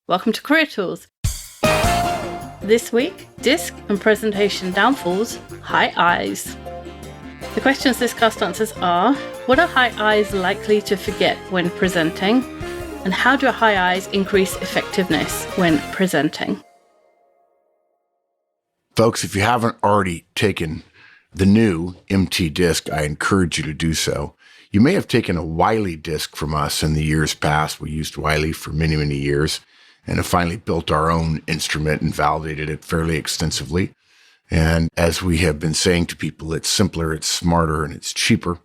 Welcome to Career Tools. This week, disc and presentation downfalls, high eyes. The questions this cast answers are, what are high eyes likely to forget when presenting? And how do high eyes increase effectiveness when presenting? Folks, if you haven't already taken the new MT disc, I encourage you to do so. You may have taken a Wiley disc from us in the years past. We used Wiley for many, many years and have finally built our own instrument and validated it fairly extensively. And as we have been saying to people, it's simpler, it's smarter, and it's cheaper.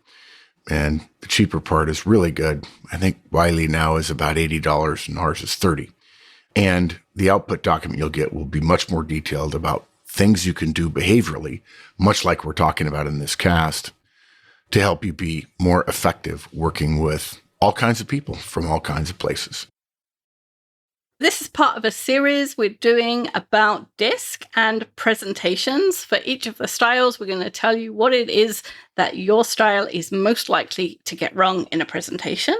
And the cheaper part is really good. I think Wiley now is about $80 and ours is $30. And the output document you'll get will be much more detailed about things you can do behaviorally, much like we're talking about in this cast, to help you be more effective working with all kinds of people from all kinds of places. This is part of a series we're doing about disc and presentations. For each of the styles, we're going to tell you what it is that your style is most likely to get wrong in a presentation.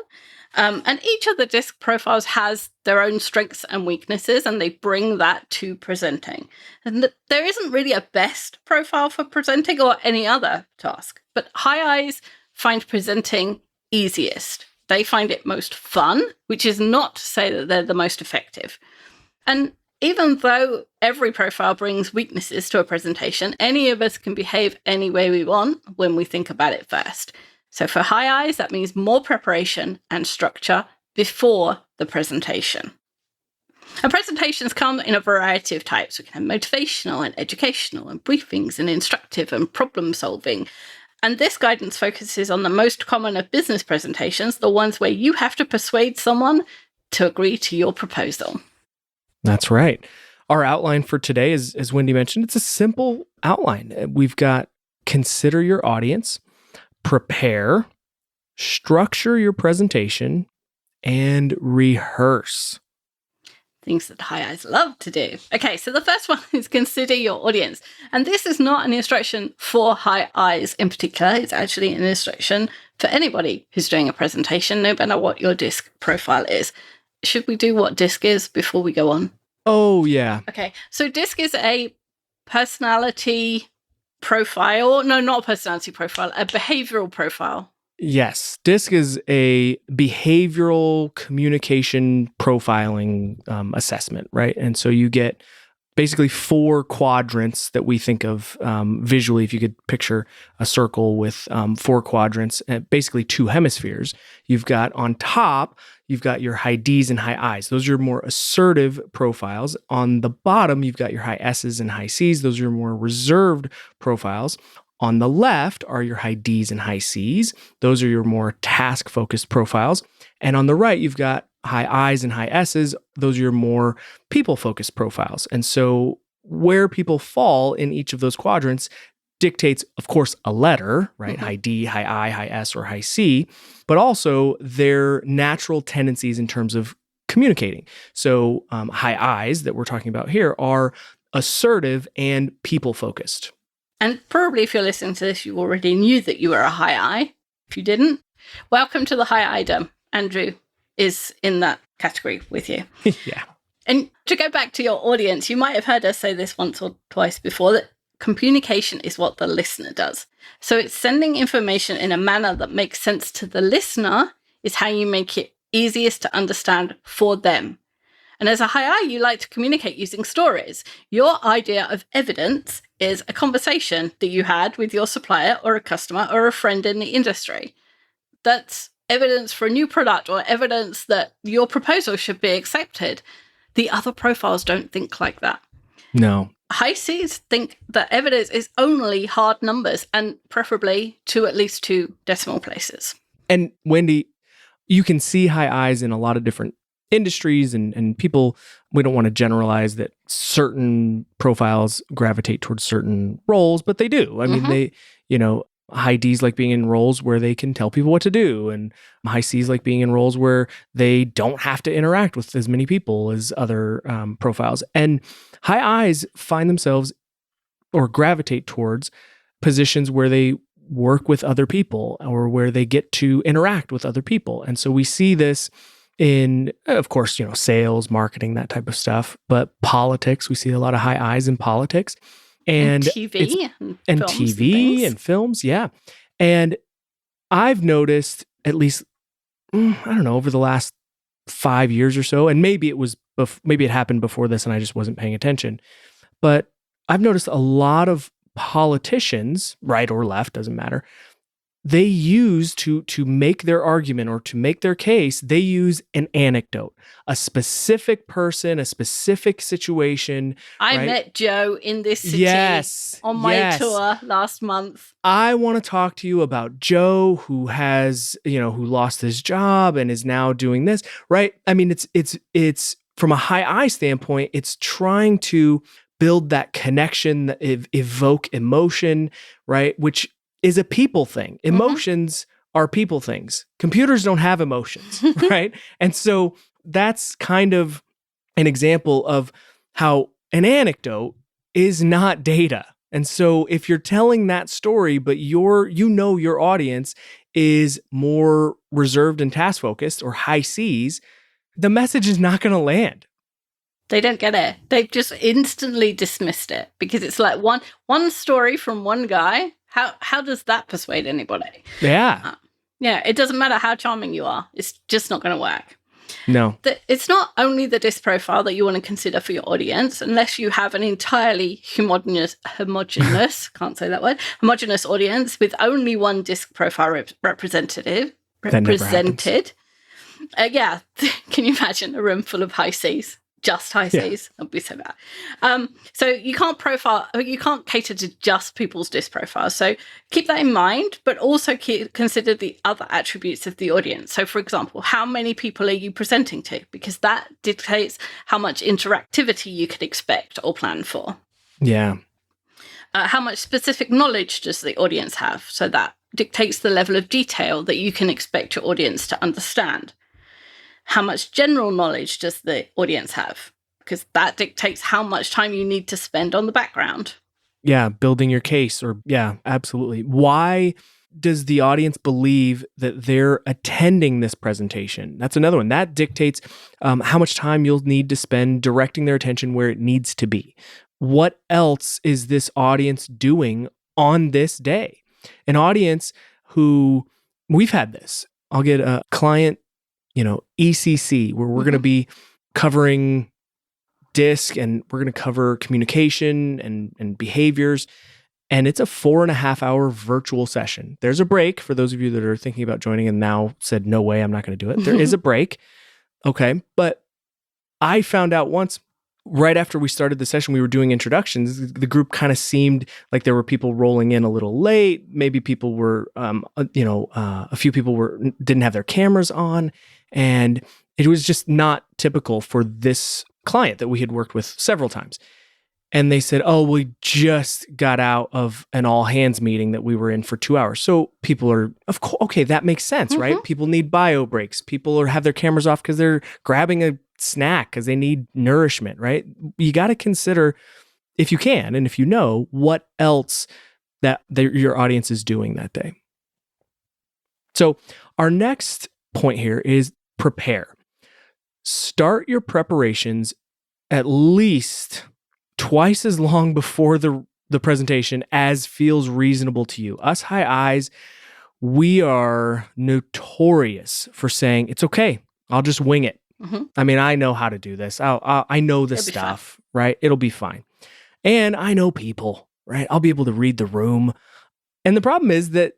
And each of the disc profiles has their own strengths and weaknesses, and they bring that to presenting. And there isn't really a best profile for presenting or any other task, but high eyes find presenting easiest. They find it most fun, which is not to say that they're the most effective. And even though every profile brings weaknesses to a presentation, any of us can behave any way we want when we think about it first. So for high eyes, that means more preparation and structure before the presentation. And presentations come in a variety of types. We can have motivational and educational and briefings and instructive and problem solving. And this guidance focuses on the most common of business presentations, the ones where you have to persuade someone to agree to your proposal. That's right. Our outline for today is, as Wendy mentioned, it's a simple outline. We've got consider your audience, prepare, structure your presentation, and rehearse. Things that high eyes love to do. Okay, so the first one is consider your audience. And this is not an instruction for high eyes in particular. It's actually an instruction for anybody who's doing a presentation, no matter what your disc profile is. Should we do what disc is before we go on? Oh, yeah. Okay, so disc is a personality profile. No, not a personality profile, a behavioral profile. Yes. DISC is a behavioral communication profiling assessment, right? And so you get basically 4 quadrants that we think of visually. If you could picture a circle with 4 quadrants, and basically 2 hemispheres. You've got on top, you've got your high Ds and high Is. Those are your more assertive profiles. On the bottom, you've got your high S's and high C's. Those are your more reserved profiles. On the left are your high Ds and high Cs. Those are your more task-focused profiles. And on the right, you've got high Is and high S's. Those are your more people-focused profiles. And so where people fall in each of those quadrants dictates, of course, a letter, right? Mm-hmm. High D, high I, high S, or high C, but also their natural tendencies in terms of communicating. So high Is that we're talking about here are assertive and people-focused. And probably if you're listening to this, you already knew that you were a high I. If you didn't, welcome to the high I-dom. Andrew is in that category with you. Yeah. And to go back to your audience, you might have heard us say this once or twice before, that communication is what the listener does. So it's sending information in a manner that makes sense to the listener is how you make it easiest to understand for them. And as a high I, you like to communicate using stories. Your idea of evidence is a conversation that you had with your supplier or a customer or a friend in the industry. That's evidence for a new product or evidence that your proposal should be accepted. The other profiles don't think like that. No. High Cs think that evidence is only hard numbers and preferably to at least 2 decimal places. And Wendy, you can see high Is in a lot of different industries and people. We don't want to generalize that certain profiles gravitate towards certain roles, but they do. I mean, they, high Ds like being in roles where they can tell people what to do, and high Cs like being in roles where they don't have to interact with as many people as other profiles. And high Is find themselves or gravitate towards positions where they work with other people or where they get to interact with other people. And so we see this in, of course, sales, marketing, that type of stuff. But politics, we see a lot of high eyes in politics. And TV and films TV and films, yeah. And I've noticed, at least, I don't know, over the last 5 years or so, and maybe it happened before this and I just wasn't paying attention, but I've noticed a lot of politicians, right or left, doesn't matter, they use to make their argument or to make their case, they use an anecdote, a specific person, a specific situation. I right? met Joe in this city on my tour last month. I want to talk to you about Joe who has, who lost his job and is now doing this, right? I mean, it's from a high eye standpoint, it's trying to build that connection, evoke emotion, right? Which is a people thing. Emotions are people things. Computers don't have emotions, right? And so that's kind of an example of how an anecdote is not data. And so if you're telling that story, but your audience is more reserved and task focused or high Cs, the message is not going to land. They don't get it. They've just instantly dismissed it because it's like one story from one guy. How does that persuade anybody? Yeah. It doesn't matter how charming you are. It's just not going to work. No. It's not only the disc profile that you want to consider for your audience, unless you have an entirely homogeneous, homogeneous audience with only one disc profile represented. Can you imagine a room full of high Cs? Just high Cs. That'd be so bad. So you can't cater to just people's disc profiles. So keep that in mind, but also consider the other attributes of the audience. So for example, how many people are you presenting to? Because that dictates how much interactivity you could expect or plan for. Yeah. How much specific knowledge does the audience have? So that dictates the level of detail that you can expect your audience to understand. How much general knowledge does the audience have? Because that dictates how much time you need to spend on the background. Yeah, building your case absolutely. Why does the audience believe that they're attending this presentation? That's another one. That dictates how much time you'll need to spend directing their attention where it needs to be. What else is this audience doing on this day? An audience who, we've had this. I'll get a client, ECC, where we're going to be covering DISC and we're going to cover communication and behaviors. And it's a 4.5 hour virtual session. There's a break for those of you that are thinking about joining and now said, no way, I'm not going to do it. There is a break. Okay. But I found out once, right after we started the session, we were doing introductions. The group kind of seemed like there were people rolling in a little late. Maybe people were, a few people didn't have their cameras on. And it was just not typical for this client that we had worked with several times. And they said, oh, we just got out of an all hands meeting that we were in for 2 hours. So people are, of course, okay, that makes sense, right? People need bio breaks. People have their cameras off because they're grabbing a snack because they need nourishment, right? You got to consider, if you can, and if you know, what else that your audience is doing that day. So our next point here is prepare. Start your preparations at least twice as long before the presentation as feels reasonable to you. Us high eyes, we are notorious for saying, it's okay, I'll just wing it. I mean, I know how to do this. I know this stuff, right? It'll be fine. And I know people, right? I'll be able to read the room. And the problem is that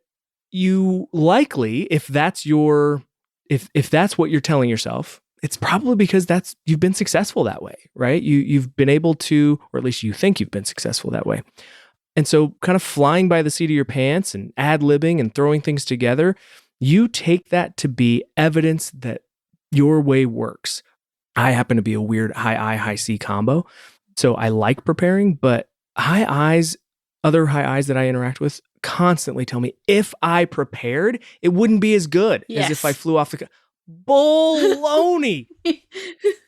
you likely, if that's what you're telling yourself, it's probably because you've been successful that way, right? You've been able to, or at least you think you've been successful that way. And so kind of flying by the seat of your pants and ad-libbing and throwing things together, you take that to be evidence that your way works. I happen to be a weird high I, high C combo. So I like preparing, but other high eyes that I interact with constantly tell me if I prepared, it wouldn't be as good as if I flew off the... Baloney!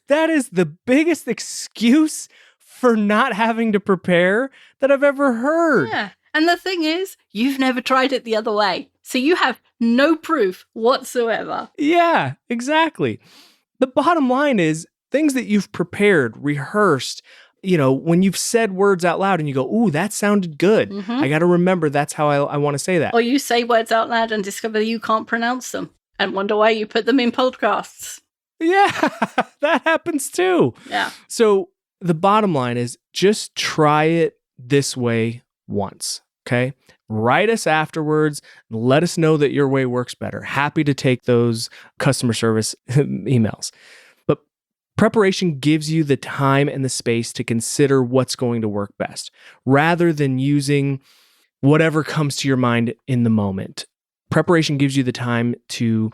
That is the biggest excuse for not having to prepare that I've ever heard. Yeah. And the thing is, you've never tried it the other way. So you have no proof whatsoever. Yeah, exactly. the bottom line is things that you've prepared, rehearsed, when you've said words out loud and you go, ooh, that sounded good. Mhm. I got to remember that's how I want to say that. Or you say words out loud and discover you can't pronounce them and wonder why you put them in podcasts. Yeah, that happens too. Yeah. So the bottom line is just try it this way once, okay? Write us afterwards. Let us know that your way works better. Happy to take those customer service emails. But preparation gives you the time and the space to consider what's going to work best, rather than using whatever comes to your mind in the moment. Preparation gives you the time to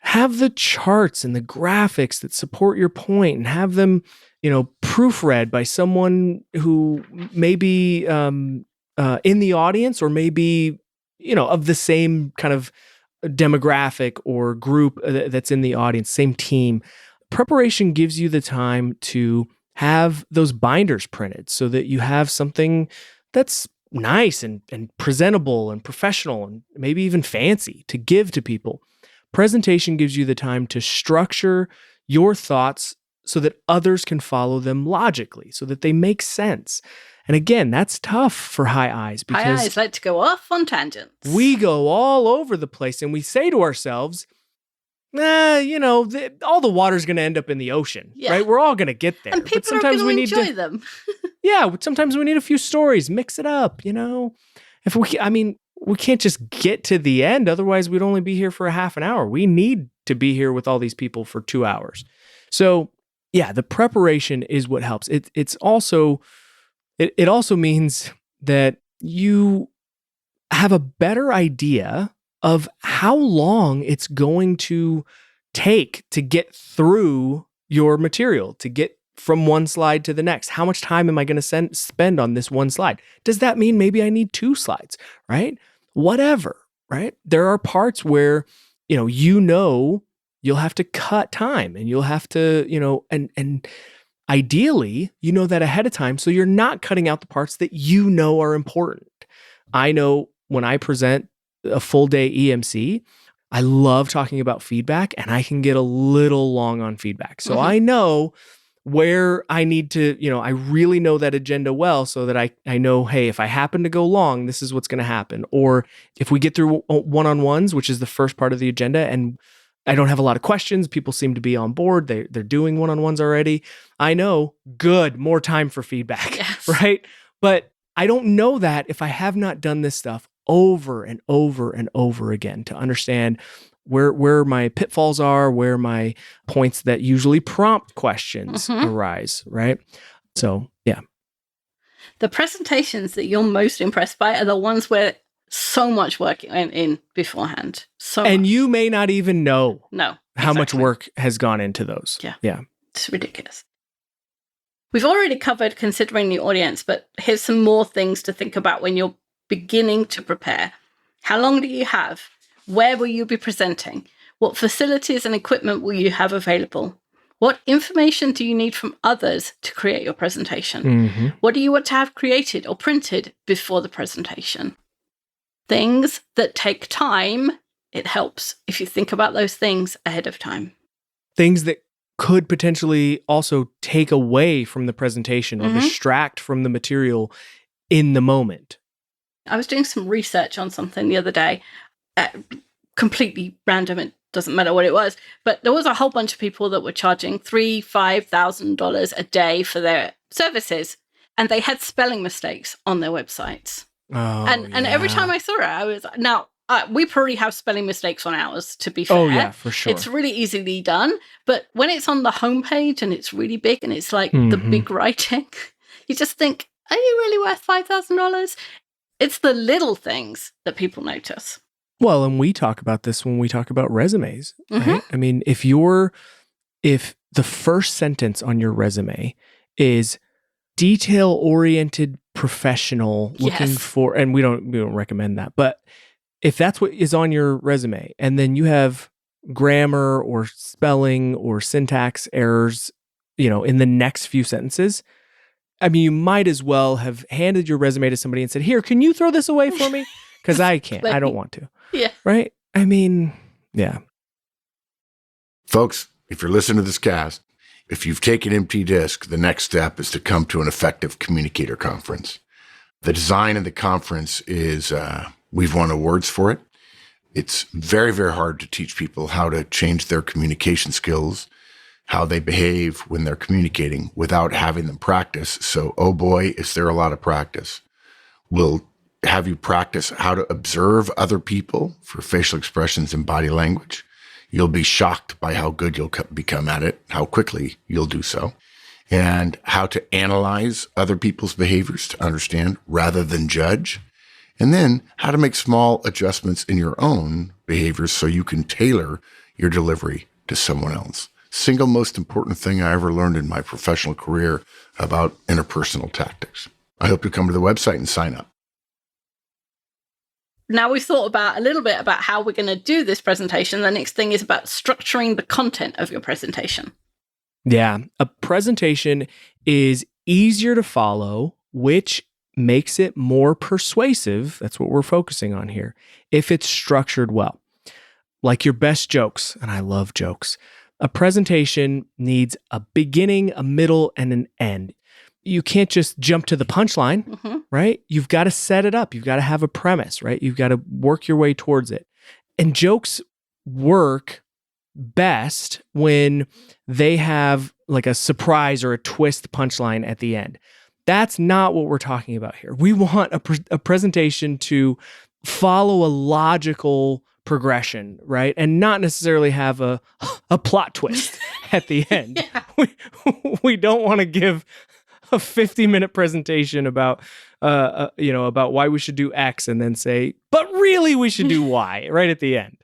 have the charts and the graphics that support your point and have them, proofread by someone who may be in the audience or maybe, of the same kind of demographic or group that's in the audience, same team. Preparation gives you the time to have those binders printed so that you have something that's nice and presentable and professional and maybe even fancy to give to people. Presentation gives you the time to structure your thoughts so that others can follow them logically, so that they make sense. And again, that's tough for high eyes because High eyes like to go off on tangents. we go all over the place and we say to ourselves, all the water's going to end up in the ocean, Yeah. right? We're all going to get there. and people are going to enjoy them. Yeah, sometimes we need a few stories, mix it up, If we can't just get to the end. Otherwise, we'd only be here for a half an hour. We need to be here with all these people for 2 hours. So yeah, the preparation is what helps. It also means that you have a better idea of how long it's going to take to get through your material, to get from one slide to the next. How much time am I going to spend on this one slide? Does that mean maybe I need 2 slides, right? Whatever, right? There are parts where, you'll have to cut time and you'll have to, and ideally, that ahead of time. So you're not cutting out the parts that are important. I know when I present a full day EMC, I love talking about feedback and I can get a little long on feedback. So I know where I need to, I really know that agenda well so that I know, hey, if I happen to go long, this is what's going to happen. Or if we get through one-on-ones, which is the first part of the agenda, and I don't have a lot of questions, people seem to be on board, they're doing one-on-ones already, I know, good, more time for feedback, Yes. right? But I don't know that if I have not done this stuff over and over and over again to understand where my pitfalls are, where my points that usually prompt questions arise, right? So, yeah. The presentations that you're most impressed by are the ones where so much work went in beforehand. And you may not even know how much exactly. work has gone into those. Yeah. It's ridiculous. We've already covered considering the audience, but here's some more things to think about when you're beginning to prepare. How long do you have? Where will you be presenting? What facilities and equipment will you have available? What information do you need from others to create your presentation? What do you want to have created or printed before the presentation? Things that take time, it helps if you think about those things ahead of time. Things that could potentially also take away from the presentation or distract from the material in the moment. I was doing some research on something the other day, completely random. It doesn't matter what it was, but there was a whole bunch of people that were charging $3,000-$5,000 a day for their services, and they had spelling mistakes on their websites. And every time I saw it, I was now. We probably have spelling mistakes on ours, to be fair. Oh, yeah, for sure. It's really easily done. But when it's on the homepage and it's really big and it's like the big writing, you just think, are you really worth $5,000? It's the little things that people notice. Well, and we talk about this when we talk about resumes, right? I mean, if the first sentence on your resume is detail-oriented professional looking for, and we don't recommend that, but if that's what is on your resume, and then you have grammar or spelling or syntax errors, in the next few sentences, I mean, you might as well have handed your resume to somebody and said, "Here, can you throw this away for me? Because I can't. I don't want to." Yeah. Right? I mean, yeah. Folks, if you're listening to this cast, if you've taken MT Disc, the next step is to come to an effective communicator conference. The design of the conference is, we've won awards for it. It's very, very hard to teach people how to change their communication skills, how they behave when they're communicating without having them practice. So, oh boy, is there a lot of practice. We'll have you practice how to observe other people for facial expressions and body language. You'll be shocked by how good you'll become at it, how quickly you'll do so, and how to analyze other people's behaviors to understand rather than judge, and then how to make small adjustments in your own behaviors so you can tailor your delivery to someone else. Single most important thing I ever learned in my professional career about interpersonal tactics. I hope you come to the website and sign up. Now we've thought about a little bit about how we're going to do this presentation. The next thing is about structuring the content of your presentation. Yeah, a presentation is easier to follow, which makes it more persuasive. That's what we're focusing on here. If it's structured well, like your best jokes, and I love jokes, a presentation needs a beginning, a middle, and an end. You can't just jump to the punchline, right? You've got to set it up. You've got to have a premise, right? You've got to work your way towards it. And jokes work best when they have like a surprise or a twist punchline at the end. That's not what we're talking about here. We want a presentation to follow a logical progression, right? And not necessarily have a plot twist at the end. Yeah. We don't want to give a 50-minute presentation about about why we should do X and then say, but really we should do Y right at the end.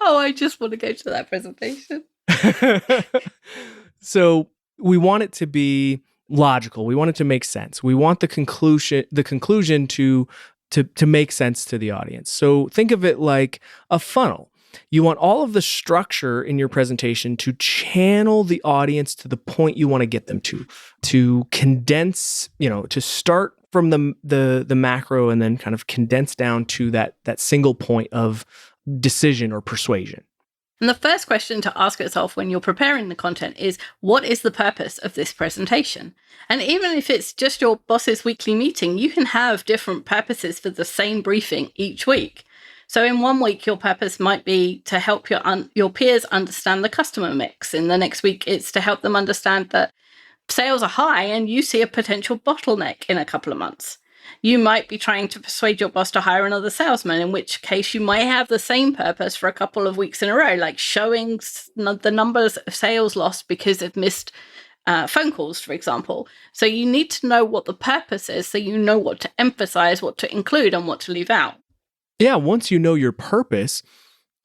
Oh, I just want to go to that presentation. So we want it to be logical. We want it to make sense. We want the conclusion to make sense to the audience. So think of it like a funnel. You want all of the structure in your presentation to channel the audience to the point you want to get them to condense, to start from the macro and then kind of condense down to that single point of decision or persuasion. And the first question to ask yourself when you're preparing the content is, what is the purpose of this presentation? And even if it's just your boss's weekly meeting, you can have different purposes for the same briefing each week. So in one week, your purpose might be to help your peers understand the customer mix. In the next week, it's to help them understand that sales are high and you see a potential bottleneck in a couple of months. You might be trying to persuade your boss to hire another salesman, in which case you might have the same purpose for a couple of weeks in a row, like showing the numbers of sales lost because of missed phone calls, for example. So you need to know what the purpose is so you know what to emphasize, what to include, and what to leave out. Yeah, once you know your purpose,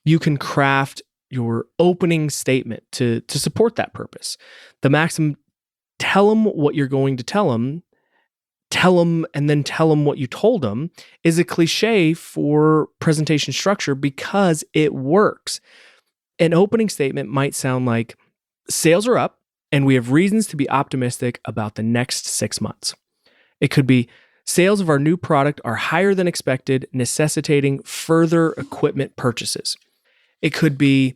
you can craft your opening statement to support that purpose. The maxim, tell them what you're going to tell them, and then tell them what you told them, is a cliche for presentation structure because it works. An opening statement might sound like, sales are up and we have reasons to be optimistic about the next 6 months. It could be, sales of our new product are higher than expected, necessitating further equipment purchases. It could be,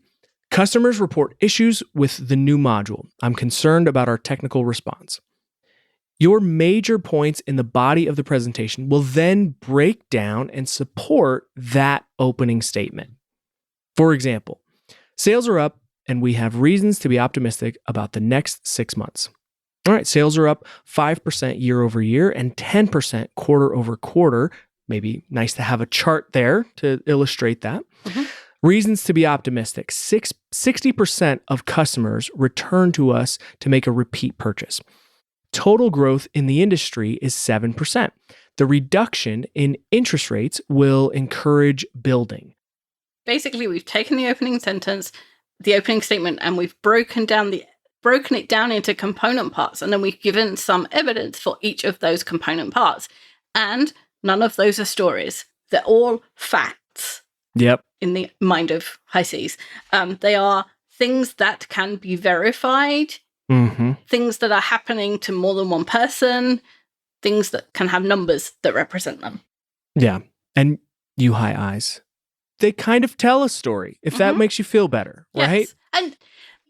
customers report issues with the new module. I'm concerned about our technical response. Your major points in the body of the presentation will then break down and support that opening statement. For example, sales are up and we have reasons to be optimistic about the next 6 months. All right, sales are up 5% year over year and 10% quarter over quarter. Maybe nice to have a chart there to illustrate that. Mm-hmm. Reasons to be optimistic. 60% of customers return to us to make a repeat purchase. Total growth in the industry is 7%. The reduction in interest rates will encourage building. Basically, we've taken the opening sentence, the opening statement, and we've broken it down into component parts, and then we've given some evidence for each of those component parts. And none of those are stories. They're all facts. Yep. In the mind of HiSeas. They are things that can be verified, things that are happening to more than one person, things that can have numbers that represent them. Yeah. And you high eyes, they kind of tell a story, if that makes you feel better, right? Yes. And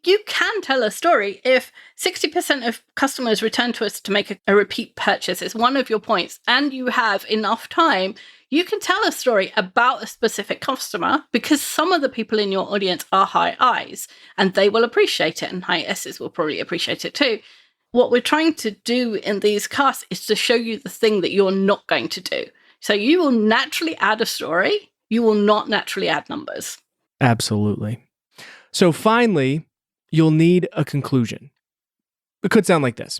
you can tell a story if 60% of customers return to us to make a repeat purchase. It's one of your points, and you have enough time. You can tell a story about a specific customer because some of the people in your audience are high I's and they will appreciate it, and high S's will probably appreciate it too. What we're trying to do in these casts is to show you the thing that you're not going to do. So you will naturally add a story. You will not naturally add numbers. Absolutely. So finally, you'll need a conclusion. It could sound like this.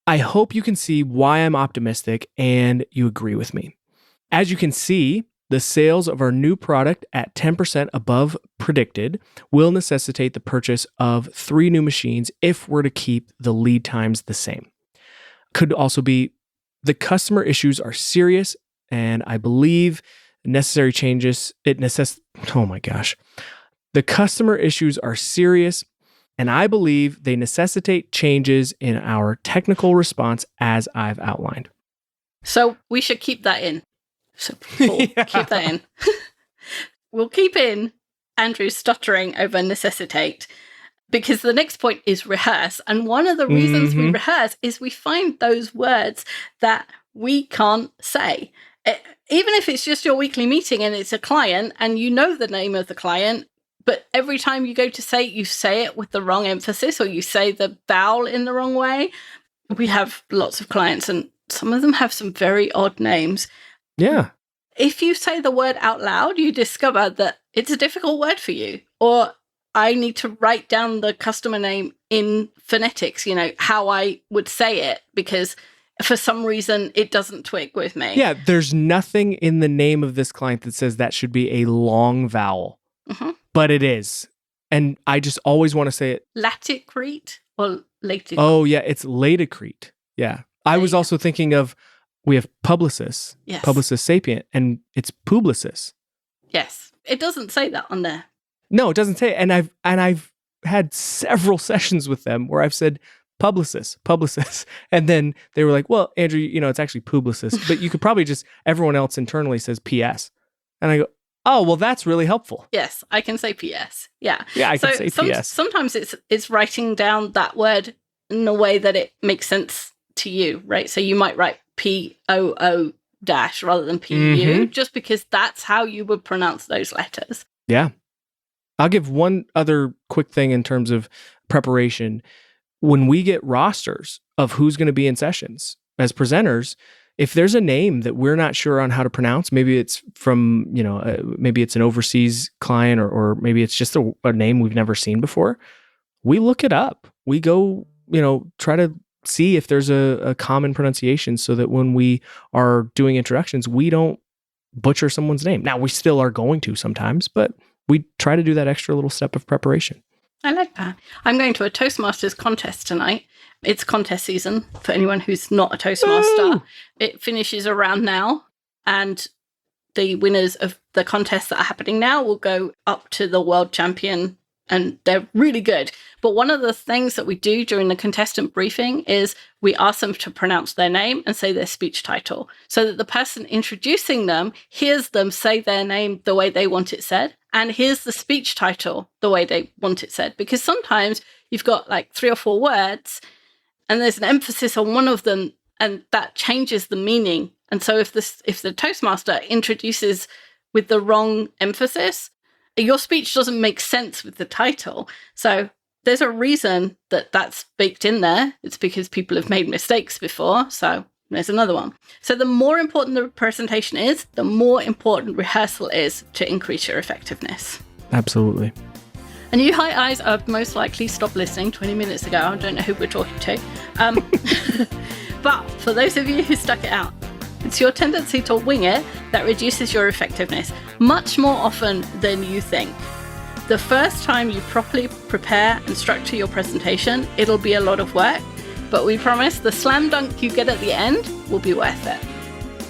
I hope you can see why I'm optimistic and you agree with me. As you can see, the sales of our new product at 10% above predicted will necessitate the purchase of 3 new machines if we're to keep the lead times the same. Could also be the customer issues are serious, and I believe necessary changes, The customer issues are serious, and I believe they necessitate changes in our technical response as I've outlined. So we should keep that in. So we'll keep that in. We'll keep in Andrew stuttering over necessitate, because the next point is rehearse. And one of the reasons we rehearse is we find those words that we can't say. Even if it's just your weekly meeting and it's a client and you know the name of the client, but every time you go to say it, you say it with the wrong emphasis or you say the vowel in the wrong way. We have lots of clients and some of them have some very odd names. Yeah. If you say the word out loud, you discover that it's a difficult word for you. Or I need to write down the customer name in phonetics, how I would say it, because for some reason it doesn't twig with me. Yeah, there's nothing in the name of this client that says that should be a long vowel, but it is. And I just always want to say it. Laticrete or Laticrete? Oh, yeah, it's Laticrete. Yeah. I was also thinking of, we have Publicis, yes. Publicis Sapient, and it's Publicis. Yes. It doesn't say that on there. No, it doesn't say it. And I've had several sessions with them where I've said Publicis. And then they were like, well, Andrew, it's actually Publicis, but you could probably just, everyone else internally says PS. And I go, oh, well, that's really helpful. Yes, I can say PS. Yeah. Yeah, I can say PS. Sometimes it's writing down that word in a way that it makes sense to you, right? So you might write POO- rather than PU, just because that's how you would pronounce those letters. Yeah. I'll give one other quick thing in terms of preparation. When we get rosters of who's going to be in sessions as presenters, if there's a name that we're not sure on how to pronounce, maybe it's from, maybe it's an overseas client or maybe it's just a name we've never seen before, we look it up. We go, try to see if there's a common pronunciation so that when we are doing introductions, we don't butcher someone's name. Now, we still are going to sometimes, but we try to do that extra little step of preparation. I like that. I'm going to a Toastmasters contest tonight. It's contest season for anyone who's not a Toastmaster. Woo! It finishes around now, and the winners of the contests that are happening now will go up to the world champion, and they're really good. But one of the things that we do during the contestant briefing is we ask them to pronounce their name and say their speech title so that the person introducing them hears them say their name the way they want it said and hears the speech title the way they want it said. Because sometimes you've got like 3 or 4 words and there's an emphasis on one of them and that changes the meaning. And so if the Toastmaster introduces with the wrong emphasis, your speech doesn't make sense with the title. So there's a reason that that's baked in there. It's because people have made mistakes before. So there's another one. So the more important the presentation is, the more important rehearsal is to increase your effectiveness. Absolutely. And you high I's are most likely stopped listening 20 minutes ago. I don't know who we're talking to. But for those of you who stuck it out, it's your tendency to wing it that reduces your effectiveness much more often than you think. The first time you properly prepare and structure your presentation, it'll be a lot of work, but we promise the slam dunk you get at the end will be worth it.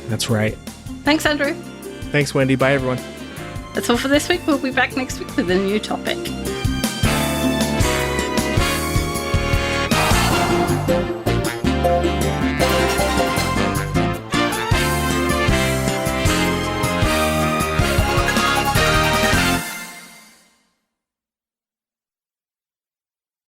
That's right. Thanks, Andrew. Thanks, Wendy. Bye, everyone. That's all for this week. We'll be back next week with a new topic.